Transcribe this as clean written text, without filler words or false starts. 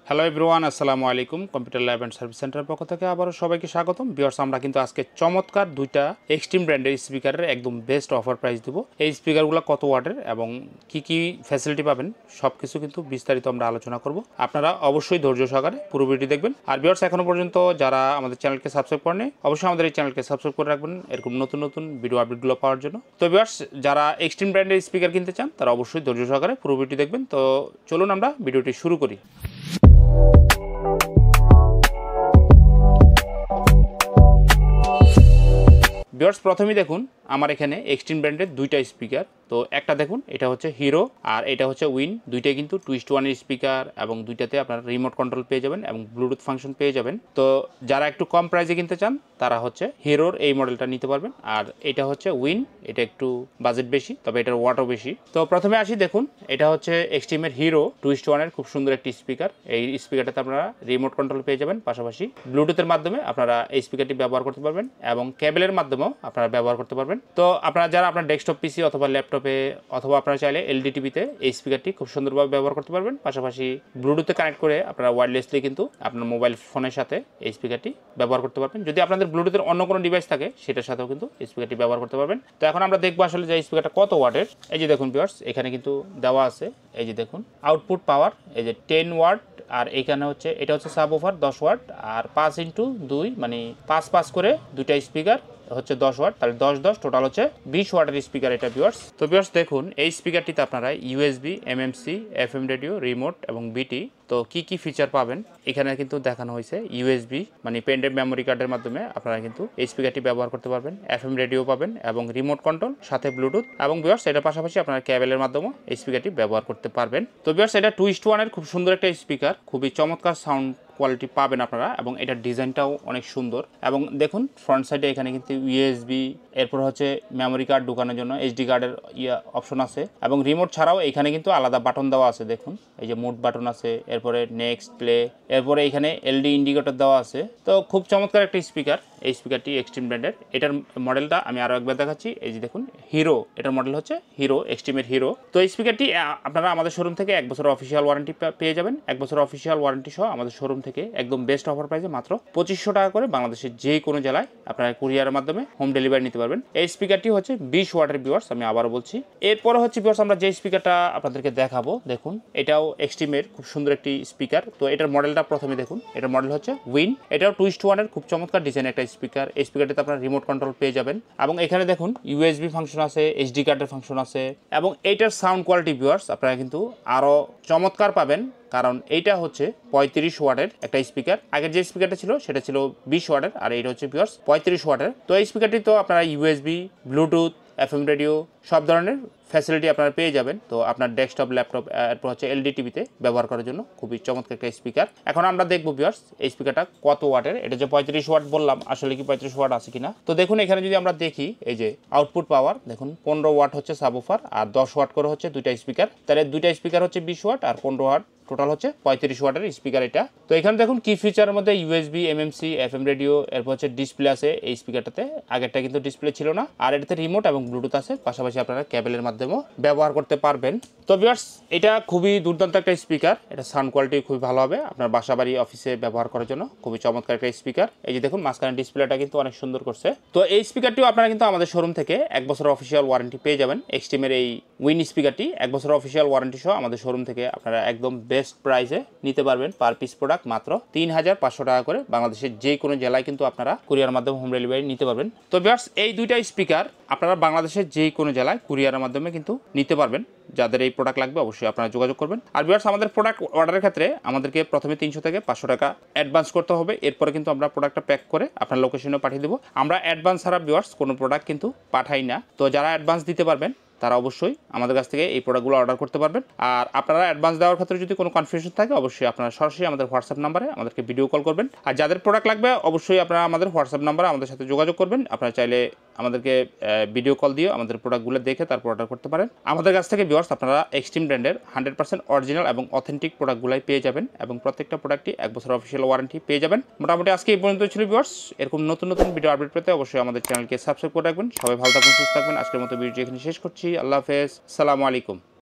Hello everyone, আসসালামু আলাইকুম। Computer lab and service সেন্টারের পক্ষ থেকে আবারও সবাইকে স্বাগতম। ভিউয়ার্স, আমরা কিন্তু আজকে চমৎকার দুইটা এক্সট্রিম ব্র্যান্ডের স্পিকারের একদম বেস্ট অফার প্রাইস দেবো। এই স্পিকারগুলো কত ওয়াটের এবং কি কি ফ্যাসিলিটি পাবেন সব কিছু কিন্তু বিস্তারিত আমরা আলোচনা করব। আপনারা অবশ্যই ধৈর্য সহকারে পুরো ভিডিও দেখবেন। আর ভিউয়ার্স, এখনো পর্যন্ত যারা আমাদের চ্যানেলকে সাবস্ক্রাইব করেনি অবশ্যই আমাদের এই চ্যানেলকে সাবস্ক্রাইব করে রাখবেন এরকম নতুন নতুন ভিডিও আপডেটগুলো পাওয়ার জন্য। তো ভিউয়ার্স, যারা এক্সট্রিম ব্র্যান্ডের স্পিকার কিনতে চান তারা অবশ্যই ধৈর্য সহকারে পুরো ভিডিও দেখবেন। তো চলুন আমরা ভিডিওটি শুরু করি। ভিউয়ার্স, প্রথমেই দেখুন আমার এখানে এক্সট্রিম ব্র্যান্ডের দুইটা স্পিকার। তো একটা দেখুন, এটা হচ্ছে হিরো আর এটা হচ্ছে উইন। দুইটাই কিন্তু 2:1 স্পিকার এবং দুইটাতে আপনারা রিমোট কন্ট্রোল পেয়ে যাবেন এবং ব্লুটুথ ফাংশন পেয়ে যাবেন। তো যারা একটু কম প্রাইসে কিনতে চান তারা হচ্ছে হিরোর এই মডেলটা নিতে পারবেন। আর এটা হচ্ছে উইন, এটা একটু বাজেট বেশি তবে এটার ওয়াটও বেশি। তো প্রথমে আসি, দেখুন এটা হচ্ছে এক্সট্রিমের হিরো 2:1 খুব সুন্দর একটি স্পিকার। এই স্পিকারটাতে আপনারা রিমোট কন্ট্রোল পেয়ে যাবেন, পাশাপাশি ব্লুটুথের মাধ্যমে আপনারা এই স্পিকারটি ব্যবহার করতে পারবেন এবং কেবলের মাধ্যমেও আপনারা ব্যবহার করতে পারবেন। তো আপনারা যারা আপনার ডেস্কটপ পিসি অথবা ল্যাপটপে অথবা আপনারা চাইলে এলডি টিভিতে এই স্পিকারটি খুব সুন্দরভাবে ব্যবহার করতে পারবেন। পাশাপাশি ব্লুটুথে কানেক্ট করে আপনারা ওয়্যারলেসলি কিন্তু আপনার মোবাইল ফোনের সাথে এই স্পিকারটি ব্যবহার করতে পারবেন। যদি আপনাদের ব্লুটুথের অন্য কোনো ডিভাইস থাকে সেটার সাথেও কিন্তু এই স্পিকারটি ব্যবহার করতে পারবেন। তো এখন আমরা দেখবো আসলে যে এই স্পিকারটা কত ওয়াটের। এই যে দেখুন ভিউয়ার্স, এখানে কিন্তু দেওয়া আছে, এই যে দেখুন আউটপুট পাওয়ার এই যে 10 ওয়াট। আর এখানে হচ্ছে এটা হচ্ছে সাবওুফার 10 ওয়াট আর 5x2 মানে 5 করে দুইটা স্পিকার হচ্ছে 10 ওয়াট, তাহলে 10 টোটাল হচ্ছে 20 ওয়াটের স্পিকার এটা ভিউয়ার্স। তো ভিউয়ার্স দেখুন, এই স্পিকারটিতে আপনারা USB, MMC, FM radio, remote এবং বিটি তো কি কি ফিচার পাবেন এখানে কিন্তু দেখানো হয়েছে। ইউএসবি মানে পেনড্রাইভ মেমোরি কার্ডের মাধ্যমে আপনারা কিন্তু এই স্পিকারটি ব্যবহার করতে পারবেন। এফএম রেডিও পাবেন এবং রিমোট কন্ট্রোল সাথে ব্লুটুথ এবং ভিউয়ার্স এটার পাশাপাশি আপনারা কেবলের মাধ্যমে এই স্পিকারটি ব্যবহার করতে পারবেন। তো ভিউয়ার্স, এটা 2:1 খুব সুন্দর একটা স্পিকার, খুবই চমৎকার সাউন্ড কোয়ালিটি পাবেন আপনারা এবং এটার ডিজাইনটাও অনেক সুন্দর। এবং দেখুন ফ্রন্ট সাইডে এখানে কিন্তু ইউএসবি, এরপর হচ্ছে মেমোরি কার্ড ঢোকানোর জন্য এইচডি কার্ডের অপশন আছে এবং রিমোট ছাড়াও এখানে কিন্তু আলাদা বাটন দেওয়া আছে। দেখুন এই যে মোড বাটন আছে, এরপরে নেক্সট, প্লে, এরপরে এখানে এলডি ইন্ডিকেটর দেওয়া আছে। তো খুব চমৎকার একটা স্পিকার এই স্পিকারটি এক্সট্রিম ব্র্যান্ডের। এটার মডেলটা আমি আরও একবার দেখাচ্ছি, এই যে দেখুন হিরো, এটার মডেল হচ্ছে হিরো, এক্সট্রিমের হিরো। তো এই স্পিকারটি আপনারা আমাদের শোরুম থেকে 1 বছর অফিসিয়াল ওয়ারেন্টি পেয়ে যাবেন। 1 বছর অফিসিয়াল ওয়ারেন্টি সহ আমাদের শোরুম থেকে একদম বেস্ট অফার প্রাইসে মাত্র 2500 টাকা করে বাংলাদেশের যে কোনো জেলায় আপনারা কুরিয়ারের মাধ্যমে হোম ডেলিভারি নিতে পারবেন। এই স্পিকারটি হচ্ছে 20 ওয়াটের ভিউয়ার্স, আমি আবারও বলছি। এরপরে হচ্ছে ভিউয়ার্স আমরা যে স্পিকারটা আপনাদেরকে দেখাবো, দেখুন এটাও এক্সট্রিমের খুব সুন্দর একটি স্পিকার। তো এটার মডেলটা প্রথমে দেখুন, এটার মডেল হচ্ছে উইন। এটাও 2:1 খুব চমৎকার ডিজাইন একটা স্পিকার। এই স্পিকারটিতে আপনারা রিমোট কন্ট্রোল পেয়ে যাবেন এবং এখানে দেখুন ইউএসবি ফাংশন আছে, এইচডি কার্ডের ফাংশন আছে এবং এইটার সাউন্ড কোয়ালিটি ভিউয়ার্স আপনারা কিন্তু আরও চমৎকার পাবেন, কারণ এইটা হচ্ছে 35 ওয়াটের একটা স্পিকার। আগের যে স্পিকারটা ছিল সেটা ছিল 20 ওয়াটের আর এইটা হচ্ছে ভিউয়ার্স 35 ওয়াটের। তো এই স্পিকারটি তো আপনারা ইউএসবি, ব্লুটুথ, এফএম রেডিও সব ধরনের ফ্যাসিলিটি আপনারা পেয়ে যাবেন। তো আপনার ডেস্কটপ, ল্যাপটপ, এরপর হচ্ছে এলডি টিভিতে ব্যবহার করার জন্য খুবই চমৎকার একটা স্পিকার। এখন আমরা দেখবো ভিউয়ার্স এই স্পিকারটা কত ওয়াটের। এটা যে 35 ওয়াট বললাম, আসলে কি 35 ওয়াট আছে কিনা। তো দেখুন এখানে যদি আমরা দেখি, এই যে আউটপুট পাওয়ার দেখুন 15 ওয়াট হচ্ছে সাবওুফার আর 10 ওয়াট করে হচ্ছে দুইটা স্পিকার, তাহলে দুইটা স্পিকার হচ্ছে 20 ওয়াট আর 15 ওয়াট, টোটাল হচ্ছে 35 ওয়াটের স্পিকার এটা। তো এখানে দেখুন কি ফিচারের মধ্যে ইউএসবি, এমএমসি, এফএম রেডিও, এরপর হচ্ছে ডিসপ্লে আছে এই স্পিকারটাতে। আগেরটা কিন্তু ডিসপ্লে ছিল না। আর এটাতে রিমোট এবং ব্লুটুথ আছে, পাশাপাশি আপনারা কেবলের মাধ্যমেও ব্যবহার করতে পারবেন। তো ভিউয়ার্স, এটা খুবই দুর্দান্ত একটা স্পিকার। এটা সাউন্ড কোয়ালিটি খুবই ভালো হবে আপনার বাসা বাড়ি অফিসে ব্যবহার করার জন্য, খুবই চমৎকার একটা স্পিকার। এই যে দেখুন মাঝখানে ডিসপ্লেটা কিন্তু অনেক সুন্দর করছে। তো এই স্পিকারটিও আপনারা কিন্তু আমাদের শোরুম থেকে 1 বছর অফিসিয়াল ওয়ারেন্টি পেয়ে যাবেন। এক্সট্রিমের এই উইন স্পিকারটি 1 বছর অফিসিয়াল ওয়ারেন্টি সহ আমাদের শোরুম থেকে আপনারা একদম বেস্ট প্রাইসে নিতে পারবেন। পার পিস প্রোডাক্ট মাত্র 3500 টাকা করে বাংলাদেশের যে কোনো জেলায় কিন্তু আপনারা কুরিয়ার মাধ্যমে হোম ডেলিভারি নিতে পারবেন। তো ভিউয়ার্স, এই দুইটা স্পিকার আপনারা বাংলাদেশের যে কোনো জেলায় কুরিয়ারের মাধ্যমে কিন্তু নিতে পারবেন। যাদের এই প্রোডাক্ট লাগবে অবশ্যই আপনারা যোগাযোগ করবেন। আর ভিউয়ার্স, আমাদের প্রোডাক্ট অর্ডারের ক্ষেত্রে আমাদেরকে প্রথমে 300 থেকে 500 টাকা অ্যাডভান্স করতে হবে। এরপরে কিন্তু আমরা প্রোডাক্টটা প্যাক করে আপনার লোকেশনে পাঠিয়ে দেবো। আমরা অ্যাডভান্স ছাড়া ভিউয়ার্স কোনো প্রোডাক্ট কিন্তু পাঠাই না। তো যারা অ্যাডভান্স দিতে পারবেন তারা অবশ্যই আমাদের কাছ থেকে এই প্রোডাক্টগুলো অর্ডার করতে পারবেন। আর আপনারা অ্যাডভান্স দেওয়ার ক্ষেত্রে যদি কোনো কনফিউশন থাকে অবশ্যই আপনারা সরাসরি আমাদের হোয়াটসঅ্যাপ নাম্বারে আমাদেরকে ভিডিও কল করবেন। আর যাদের প্রোডাক্ট লাগবে অবশ্যই আপনারা আমাদের হোয়াটসঅ্যাপ নাম্বারে আমাদের সাথে যোগাযোগ করবেন। আপনারা চাইলে আমাদেরকে ভিডিও কল দিয়ে আমাদের প্রোডাক্টগুলো দেখে তারপর অর্ডার করতে পারেন। আমাদের কাছ থেকে ভিউয়ার্স আপনারা এক্সট্রিম ব্র্যান্ডের 100% অরিজিনাল এবং অথেন্টিক প্রোডাক্টগুলাই পেয়ে যাবেন এবং প্রত্যেকটা প্রোডাক্টই 1 বছর অফিসিয়াল ওয়ারেন্টি পেয়ে যাবেন। মোটামুটি আজকে এই পর্যন্ত ছিল ভিউয়ার্স। এরকম নতুন নতুন ভিডিও আপডেট পেতে অবশ্যই আমাদের চ্যানেলকে সাবস্ক্রাইব করে রাখবেন। সবাই ভালো থাকবেন, সুস্থ থাকবেন। আজকের মতো ভিডিও এখানে শেষ করছি। আল্লাহ হাফেজ, আসসালামু আলাইকুম।